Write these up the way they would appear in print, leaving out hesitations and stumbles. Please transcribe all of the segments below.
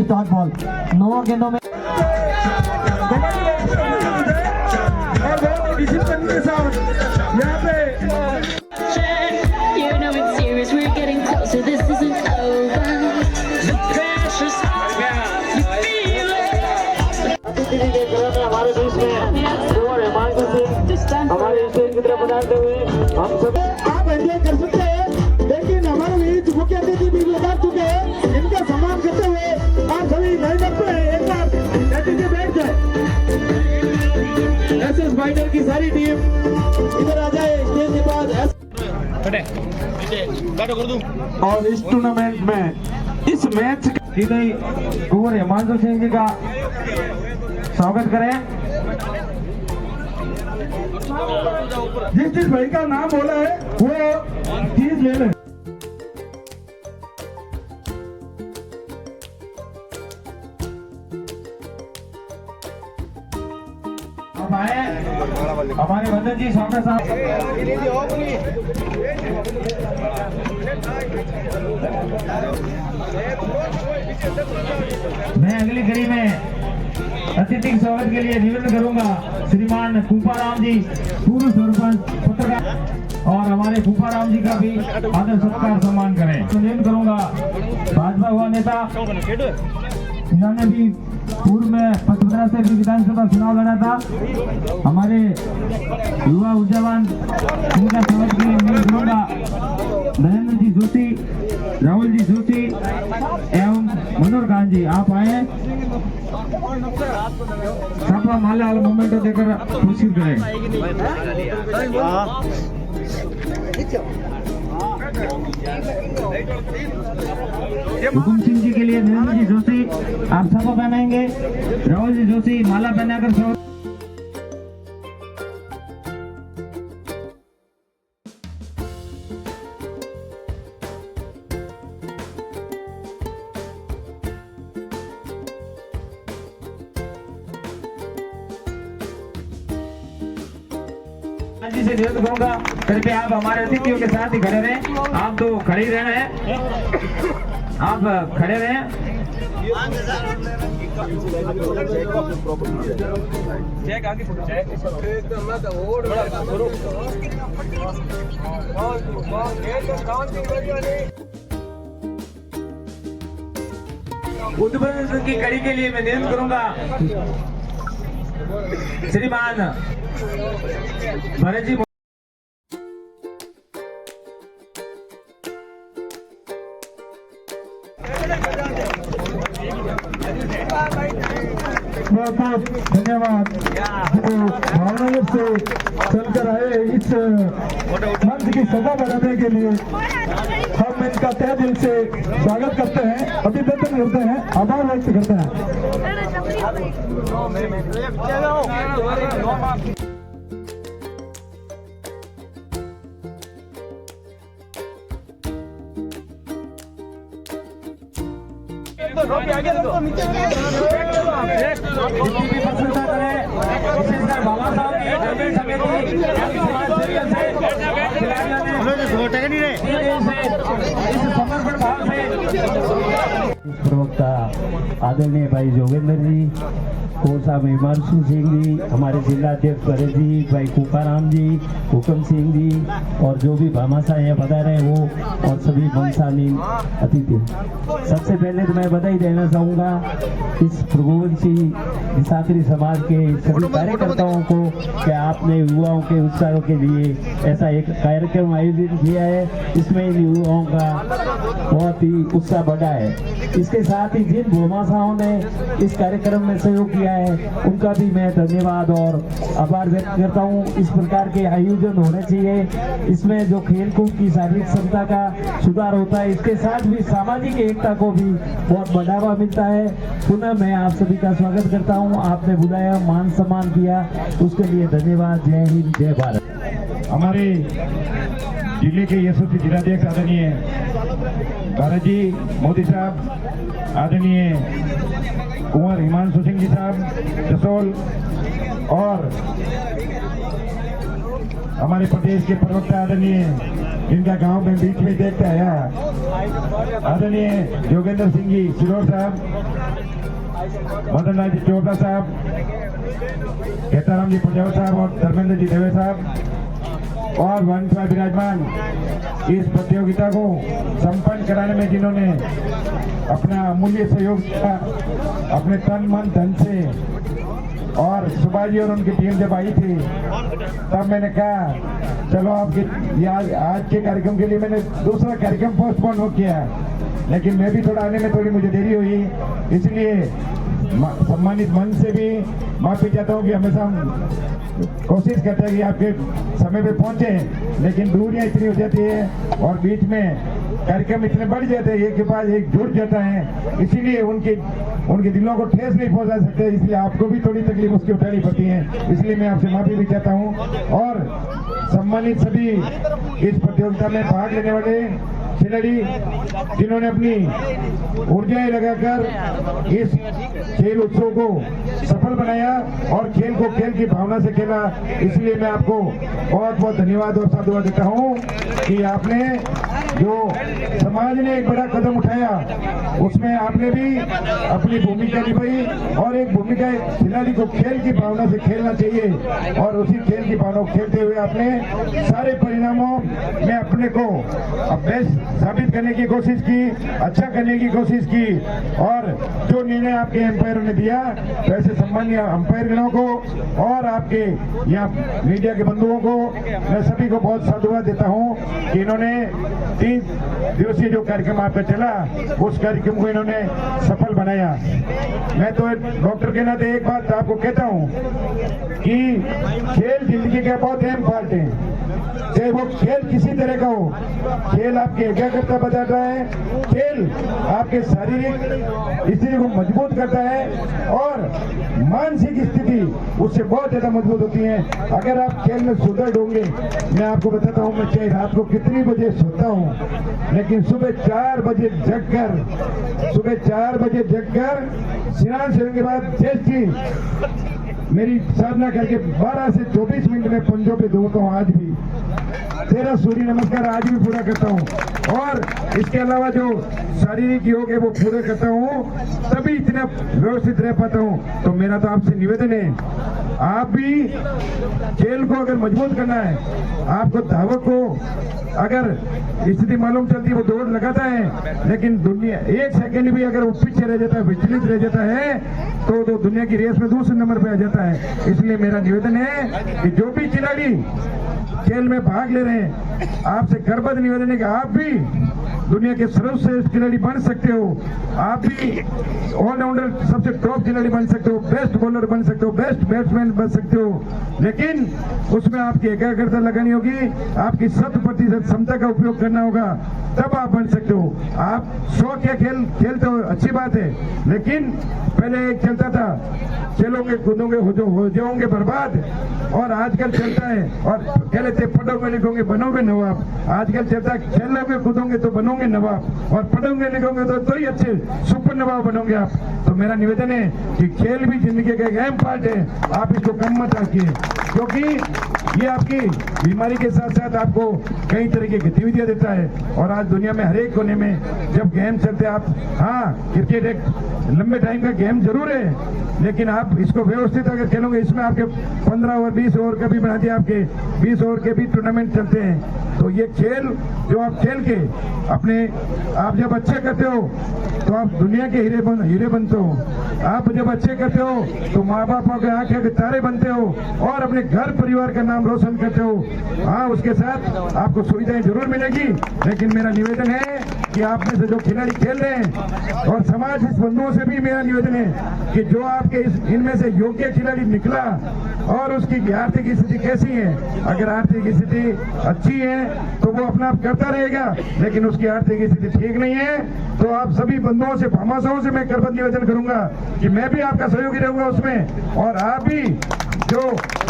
Dot ball 9 गेंदों में यहाँ पे You know it's serious, we're getting closer, this isn't over. The pressure's on, you feel it. हमारे बीच में कुंवर हिमांशु सिंह हमारे स्टेज की तरफ बनाते हुए हम सब आप एंजॉय कर सकते हैं, लेकिन हमारे बीच मुख्य अतिथि भी लगा चुके हैं। इनका सम्मान करते हुए आप सभी नहीं सकते हैं, एक बार से बैठ जाए। एसएस फाइटर की सारी टीम इधर आ जाए स्टेज के पास। और इस टूर्नामेंट में इस मैच कुंवर हिमांशु सिंह जी का स्वागत करें। जिस भाई का नाम बोला है वो चीज ले लें। अब आए हमारे वंदन जी स्वागत साहब। मैं अगली कड़ी में अतिथि के स्वागत के लिए निवेदन करूंगा श्रीमान फूफाराम जी, पूर्व सरपंच पत्रकार, और हमारे फूफाराम जी का भी आदर सत्कार सम्मान करें। निवेदन करूंगा भाजपा हुआ नेता, इन्होंने भी पूर्व में 15 से भी विधानसभा चुनाव लड़ा था। हमारे युवा ऊर्जावान इनका स्वागत के लिए निवेदन करूंगा नरेंद्र जी जोशी, राहुल जी जोशी एवं मनोहर खान जी, आप आए छापा माला वाला मोमेंटो देकर पुरस्कृत करें। हुकुम सिंह जी के लिए नरेंद्र जी जोशी आप छापा पहनाएंगे, राहुल जी जोशी माला पहनाकर स्वागत। जी से निवेदन करूंगा, कृपया आप हमारे अतिथियों के साथ ही खड़े रहें। आप तो खड़े ही रहना है, आप खड़े रहें। उद्बोधन की कड़ी के लिए मैं निवेदन करूंगा श्रीमान भरत जी। बहुत बहुत धन्यवाद जो भावनगर से चलकर आए इस मंच की सभा बनाने के लिए। हम इनका तहे दिल से स्वागत करते हैं, अभिनंदन करते हैं, आभार व्यक्त करते हैं। जितनी भी प्रशंसा करें, विशेषकर बाबा साहब की ग्रामीण समिति समाज सेवियों से खिलाड़ियों ने इस समर्पण भाव से प्रवक्ता आदरणीय भाई जोगेंद्र जी, कोच साहब हिमांशु सिंह जी, हमारे जिला अध्यक्ष भरत जी, भाई फूफाराम जी, हुकुम सिंह जी, और जो भी भामाशाह यहाँ पधारे हैं वो, और सभी वंशानी अतिथि। सबसे पहले तो मैं बधाई देना चाहूँगा इस प्रगोवंशी निशात्री समाज के सभी कार्यकर्ताओं को कि आपने युवाओं के उत्साह के लिए ऐसा एक कार्यक्रम आयोजित किया है। इसमें इन युवाओं का बहुत ही उत्साह बढ़ा है। इसके साथ ही जिन भामाशाहों ने इस कार्यक्रम में सहयोग किया है उनका भी मैं धन्यवाद और आभार व्यक्त करता हूँ। इस प्रकार के आयोजन होने चाहिए, इसमें जो खेल कूद की शारीरिक क्षमता का सुधार होता है, इसके साथ भी सामाजिक एकता को भी बहुत बढ़ावा मिलता है। पुनः मैं आप सभी का स्वागत करता हूँ, आपने बुलाया, मान सम्मान किया, उसके लिए धन्यवाद। जय हिंद, जय भारत। हमारे जिले के यशस्वी जिलाध्यक्ष आदरणीय भारत जी मोदी साहब, आदरणीय कुंवर हिमांशु सिंह जी साहब जसोल, और हमारे प्रदेश के प्रवक्ता आदरणीय जिनका गांव में बीच में देखता है आदरणीय योगेंद्र सिंह जी सिरोर साहब, मदन लाल जी चोपड़ा साहब, खेताराम जी पुजावा साहब और धर्मेंद्र जी दवे साहब और वन साहब विराजमान इस प्रतियोगिता को संपन्न कराने में जिन्होंने अपना अमूल्य सहयोग दिया, अपने तन मन धन से। और सुभाष जी और उनकी टीम जब आई थी तब मैंने कहा चलो आपके आज के कार्यक्रम के लिए मैंने दूसरा कार्यक्रम पोस्टपोन हो किया, लेकिन मैं भी थोड़ा आने में थोड़ी मुझे देरी हुई, इसलिए सम्मानित मन से भी माफी चाहता हूँ कि हमेशा हम कोशिश करते हैं कि आपके समय पे पहुंचे, लेकिन दूरियां इतनी हो जाती है और बीच में कार्यक्रम इतने बढ़ जाते हैं, एक के पास एक जुड़ जाता है, इसीलिए उनके दिलों को ठेस नहीं पहुंचा सकते, इसलिए आपको भी थोड़ी तकलीफ उसकी उठानी पड़ती है, इसलिए मैं आपसे माफी भी चाहता हूं। और सम्मानित सभी इस प्रतियोगिता में भाग लेने वाले खिलाड़ी जिन्होंने अपनी ऊर्जाएं लगाकर इस खेल उत्सव को सफल बनाया और खेल को खेल की भावना से खेला, इसलिए मैं आपको बहुत बहुत धन्यवाद और साधुवाद देता हूं कि आपने जो समाज ने एक बड़ा कदम उठाया उसमें आपने भी अपनी भूमिका निभाई और एक भूमिका खिलाड़ी को खेल की भावना से खेलना चाहिए और उसी खेल की भावना को खेलते हुए आपने सारे परिणामों में अपने को बेस्ट साबित करने की कोशिश की, अच्छा करने की कोशिश की और जो निर्णय आपके एम्पायरों ने दिया वैसे सम्मान्य अंपायरगणों को और आपके यहाँ मीडिया के बंधुओं को मैं सभी को बहुत साधुवाद देता हूँ कि इन्होंने 3 दिवसीय जो कार्यक्रम आपका चला उस कार्यक्रम को इन्होंने सफल बनाया। मैं तो डॉक्टर के नाते एक बात आपको कहता हूँ कि खेल जिंदगी का बहुत अहम पार्ट है, चाहे वो खेल किसी तरह का हो, खेल आपकी एकाग्रता बताता है, खेल आपके शारीरिक स्थिति को मजबूत करता है और मानसिक स्थिति उससे बहुत ज्यादा मजबूत होती है। अगर आप खेल में सुदृढ़ होंगे, मैं आपको बताता हूँ मैं चाहे रात को कितनी बजे सोता हूँ लेकिन सुबह 4 बजे जगकर स्नान करने के बाद जैसे मेरी साधना करके 12 से 24 मिनट में पंजों पे दौड़ता हूँ, आज भी 13 सूर्य नमस्कार आज भी पूरा करता हूँ और इसके अलावा जो शारीरिक योग है वो पूरा करता हूँ, तभी इतना व्यवस्थित रह पाता हूँ। तो मेरा तो आपसे निवेदन है, आप भी खेल को अगर मजबूत करना है, आपको धावक को अगर स्थिति मालूम चलती है वो दौड़ लगाता है, लेकिन दुनिया 1 सेकंड भी अगर वो पीछे रह जाता है, विचलित रह जाता है तो दुनिया की रेस में दूसरे नंबर पे आ जाता है। इसलिए मेरा निवेदन है कि जो भी खिलाड़ी खेल में भाग ले रहे हैं, आपसे करबद्ध निवेदन है कि आप भी दुनिया के सर्वश्रेष्ठ खिलाड़ी बन सकते हो, आप भी ऑलराउंडर सबसे टॉप खिलाड़ी बन सकते हो, बेस्ट बॉलर बन सकते हो, बेस्ट बैट्समैन बन सकते हो, लेकिन उसमें आपकी एकाग्रता लगानी होगी, आपकी 100% क्षमता का उपयोग करना होगा, तब आप बन सकते हो। आप शौक या खेलते हो अच्छी बात है, लेकिन पहले एक चलता था चलोगे कूदोगे हो जाओगे बर्बाद, और आजकल चलता है और कह लेते पढ़ोगे लिखोगे बनोगे नवाब। आजकल चलता है खेलोगे कूदोगे तो बनोगे नवाब और पढ़ोगे लिखोगे तो ही अच्छे सुपर नवाब बनोगे आप। तो मेरा निवेदन है कि खेल भी जिंदगी का एक अहम पार्ट है, आप इसको कम मत रखिए, क्योंकि ये आपकी बीमारी के साथ साथ आपको कई तरह की गतिविधियां देता है। और आज दुनिया में हर एक कोने में जब गेम चलते हैं, आप हाँ क्रिकेट एक लंबे टाइम का गेम जरूर है, लेकिन आप इसको व्यवस्थित अगर खेलोगे, इसमें आपके 15 ओवर 20 ओवर का भी बना दिया, आपके 20 ओवर के भी टूर्नामेंट चलते हैं। तो ये खेल जो आप खेल के अपने आप जब अच्छे करते हो तो आप दुनिया के हीरे बनते हो, आप जब अच्छे करते हो तो माँ बाप के आंखें के तारे बनते हो और अपने घर परिवार का नाम रोशन करते हो। हाँ, उसके साथ आपको सुविधाएं जरूर मिलेगी, लेकिन मेरा निवेदन है कि आप में से जो खिलाड़ी खेल रहे हैं और समाज इस बंधुओं से भी मेरा निवेदन है कि जो आपके इनमें से योग्य खिलाड़ी निकला और उसकी आर्थिक स्थिति कैसी है, अगर आर्थिक स्थिति अच्छी है तो वो अपना आप करता रहेगा, लेकिन उसकी आर्थिक स्थिति ठीक नहीं है तो आप सभी बंधुओं से भामाशाहों से मैं करबद्ध निवेदन करूंगा कि मैं भी आपका सहयोगी रहूंगा उसमें, और आप भी जो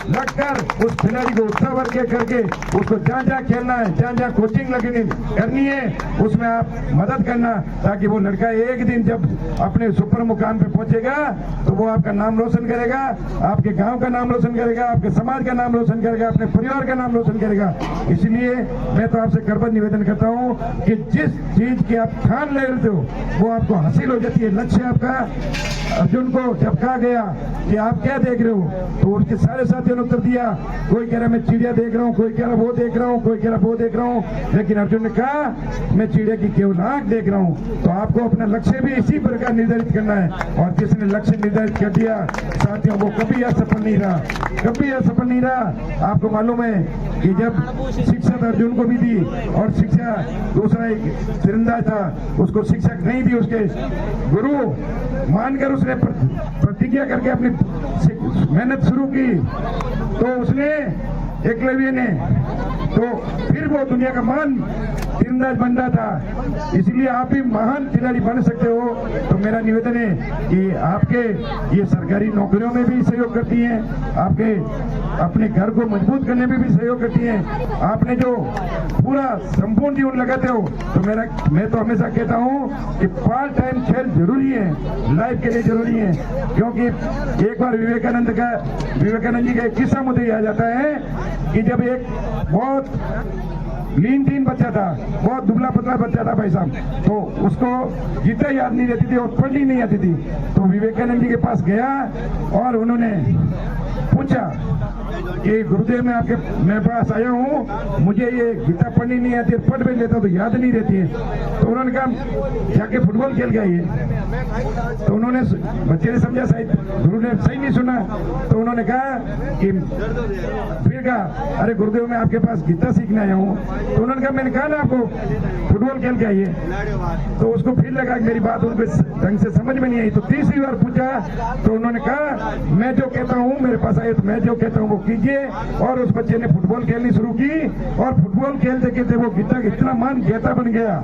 लगकर उस खिलाड़ी को उत्साह करके उसको जहाँ जहाँ खेलना है, जहाँ जहाँ कोचिंग करनी है, उसमें आप मदद करना, ताकि वो लड़का एक दिन जब अपने सुपर मुकाम पे पहुंचेगा तो वो आपका नाम रोशन करेगा, आपके गांव का नाम रोशन करेगा, आपके समाज का नाम रोशन करेगा, अपने परिवार का नाम रोशन करेगा। इसलिए मैं तो आपसे करबद्ध निवेदन करता हूं कि जिस चीज की आप ठान ले रहे हो वो आपको हासिल हो जाती है। लक्ष्य आपका, अर्जुन को जब कहा गया कि आप क्या देख रहे हो, तो उसके सारे साथियों ने उत्तर दिया, कोई कह रहा मैं चिड़िया देख रहा हूँ, कोई कह रहा वो देख रहा हूँ, कोई कह रहा वो देख रहा हूँ, लेकिन अर्जुन ने कहा मैं चिड़िया की केवल आंख देख रहा हूँ। तो आपको अपना लक्ष्य भी इसी प्रकार निर्धारित करना है, और जिसने लक्ष्य निर्धारित कर दिया साथियों वो कभी असफल नहीं रहा, कभी असफल नहीं रहा। आपको मालूम है कि जब शिक्षा तो अर्जुन को भी दी, और शिक्षा दूसरा एक तीरंदाज था उसको शिक्षा नहीं दी, उसके गुरु मानकर उसने प्रतिज्ञा करके अपनी मेहनत शुरू की, तो उसने एकलव्य ने तो फिर वो दुनिया का महान तीरंदाज बन रहा था। इसलिए आप भी महान खिलाड़ी बन सकते हो। तो मेरा निवेदन है कि आपके ये सरकारी नौकरियों में भी सहयोग करती हैं, आपके अपने घर को मजबूत करने में भी सहयोग करती हैं। आपने जो पूरा संपूर्ण जीवन लगाते हो, तो मैं तो हमेशा कहता हूँ कि पार्ट टाइम खेल जरूरी है, लाइफ के लिए जरूरी है। क्योंकि एक बार विवेकानंद जी का एक किस्सा मुझे याद आता है कि जब एक बहुत लीन तीन बच्चा था, बहुत दुबला पतला बच्चा था भाई साहब, तो उसको गीता याद नहीं रहती थी और पढ़नी नहीं आती थी। तो विवेकानंद जी के पास गया और उन्होंने पूछा कि गुरुदेव मैं पास आया हूँ, मुझे ये गीता पढ़नी नहीं आती, पढ़ भी लेता तो याद नहीं रहती है। तो उन्होंने कहा जाके फुटबॉल खेल के आइए। तो उन्होंने, बच्चे ने समझा शायद गुरु ने सही नहीं सुना, तो उन्होंने कहा कि फिर कहा अरे गुरुदेव मैं आपके पास गीता सीखने आया हूँ। तो उन्होंने कहा मैंने कहा ना आपको फुटबॉल खेल के आइए। तो उसको फिर लगा कि मेरी बात उनको ढंग से समझ में नहीं आई, तो तीसरी बार पूछा तो उन्होंने कहा मैं जो कहता हूँ, मेरे पास आए तो मैं जो कहता हूँ वो कीजिए। और उस बच्चे ने फुटबॉल खेलनी शुरू की, और फुटबॉल खेलते खेलते वो गीता इतना मान ज्ञाता बन गया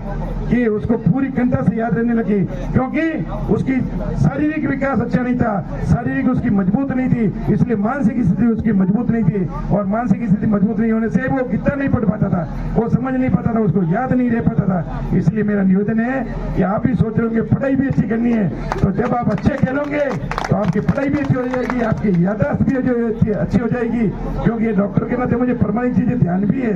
कि उसको पूरी कंधा से याद रहने लगी, क्योंकि उसकी शारीरिक विकास अच्छा नहीं था, शारीरिक उसकी मजबूत नहीं थी, इसलिए मानसिक स्थिति उसकी मजबूत नहीं थी, और मानसिक स्थिति मजबूत नहीं होने से वो गीता नहीं पढ़ पाता था, वो समझ नहीं पाता था, उसको याद नहीं रह पाता था। इसलिए मेरा निवेदन है कि आप भी सोच रहे होंगे पढ़ाई भी अच्छी करनी है, तो जब आप अच्छे खेलोगे तो आपकी पढ़ाई भी अच्छी हो जाएगी, आपकी याददाश्त भी अच्छी हो जाएगी। क्योंकि डॉक्टर के नाते मुझे प्रमाणिक चीजें ध्यान भी है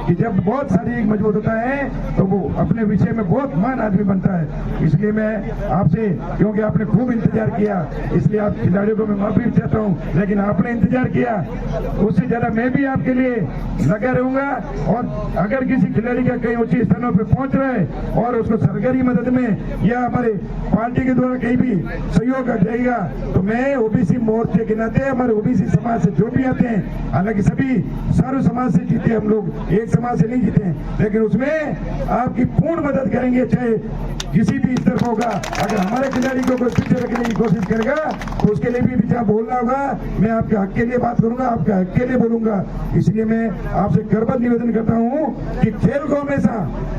कि जब बहुत शारीरिक मजबूत होता है तो वो अपने विषय में बहुत महान आदमी बनता है। इसलिए मैं आपसे, क्योंकि आपने खूब इंतजार किया, इसलिए आप खिलाड़ियों को मैं माफी चाहता हूँ, लेकिन आपने इंतजार किया, उससे ज्यादा मैं भी आपके लिए लगा रहूंगा। और अगर किसी खिलाड़ी का कहीं ऊंचे स्थानों पर पहुंच रहा है और उसको सरकारी मदद में या हमारे पार्टी के द्वारा कहीं भी सहयोग जाएगा, तो मैं ओबीसी मोर्चे के नाते हमारे ओबीसी समाज से जो भी आते हैं, हालांकि सभी सर्व समाज से जीते, हम लोग एक समाज से नहीं जीते, लेकिन उसमें आपकी पूर्ण मदद करेंगे, चाहे किसी भी स्तर पर होगा। अगर हमारे खिलाड़ी को कोई पीछे रखने की कोशिश करेगा तो उसके लिए भी जहाँ बोलना होगा, मैं आपके हक के लिए बात करूंगा, आपके हक के लिए बोलूंगा। इसलिए मैं आपसे करबद्ध निवेदन करता हूँ कि खेल को हमेशा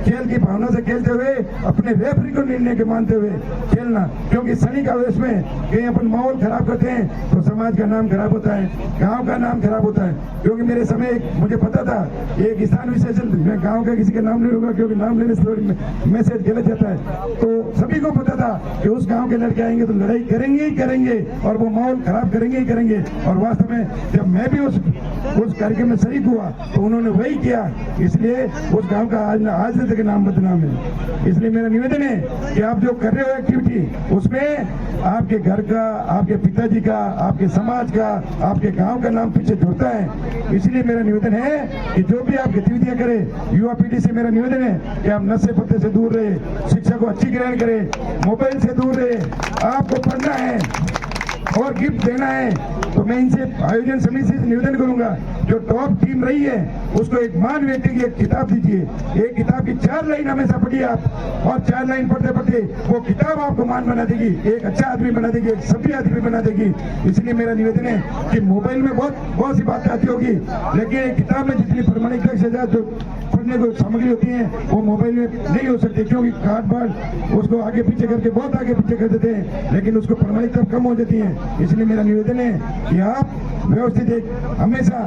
खेल की भावना से खेलते हुए, अपने रेफरी को निर्णय के मानते हुए खेलना, क्योंकि शनि का आवेश में कहीं अपन माहौल खराब करते हैं तो समाज का नाम खराब होता है, गांव का नाम खराब होता है। क्योंकि मेरे समय मुझे पता था एक स्थान विशेष, मैं गांव का किसी का नाम नहीं लूंगा क्योंकि नाम लेने से मैसेज गलत जाता है, तो सभी को पता था कि उस गांव के लड़के आएंगे तो लड़ाई करेंगे ही करेंगे और वो माहौल खराब करेंगे ही करेंगे। और वास्तव में जब मैं भी उस कार्यक्रम में शरीक हुआ तो उन्होंने वही किया, इसलिए उस गांव का आज तक नाम बदनाम है। इसलिए मेरा निवेदन है कि आप जो कर रहे हो एक्टिविटी, उसमें आपके घर का, आपके पिताजी का, आपके समाज का, आपके गांव का नाम पीछे जुड़ता है। इसलिए मेरा निवेदन है कि जो भी आप गतिविधियां करें, युवा पीढ़ी से मेरा निवेदन है कि आप नशे पत्ते से दूर रहे, शिक्षा को अच्छी ग्रहण करें, मोबाइल से दूर रहे, आपको पढ़ना है और गिफ्ट देना है। तो मैं इनसे आयोजन समिति से निवेदन करूंगा, जो टॉप टीम रही है उसको एक महान व्यक्ति की एक किताब दीजिए, एक किताब की 4 लाइन हमेशा पढ़िए आप, और 4 लाइन पढ़ते पढ़ते वो किताब आपको महान बना देगी, एक अच्छा आदमी बना देगी, एक सभ्य आदमी बना देगी। इसलिए मेरा निवेदन है कि मोबाइल में बहुत सी बातें आती होगी, लेकिन एक किताब में जितनी प्रमाणिकता से जो पढ़ने को सामग्री होती है वो मोबाइल में नहीं हो सकती, क्योंकि काट बाट उसको आगे पीछे करके बहुत आगे पीछे कर देते हैं, लेकिन उसको प्रमाणिकता कम हो जाती है। इसलिए मेरा निवेदन है कि आप व्यवस्थित एक हमेशा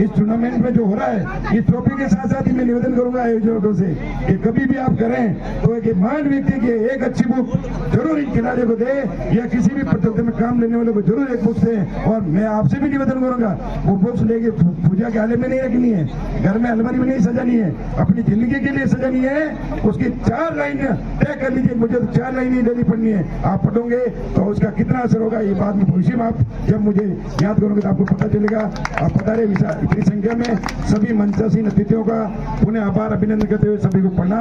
इस टूर्नामेंट में जो हो रहा है, इस ट्रॉफी के साथ साथ ही मैं निवेदन करूंगा आयोजकों से कि कभी भी आप करें तो एक महान व्यक्ति की एक अच्छी बुक जरूर इन खिलाड़ियों को दे, या किसी भी प्रतियोगिता में काम लेने वाले को जरूर एक बुक दें। और मैं आपसे भी निवेदन करूंगा, वो बुक्स लेके पूजा के आले में नहीं रखनी है, घर में अलमारी में नहीं सजानी है, अपनी जिंदगी के लिए सजानी है। उसकी 4 लाइन तय कर लीजिए, मुझे तो 4 लाइन ही डेली पढ़नी है। आप पढ़ोगे तो उसका कितना असर होगा ये बाद में भविष्य में आप जब मुझे याद करोगे तो आपको पता चलेगा। आप पधारे इतनी संख्या में सभी मंचासीन अतिथियों का पुनः आभार अभिनंदन करते हुए सभी को प्रणाम।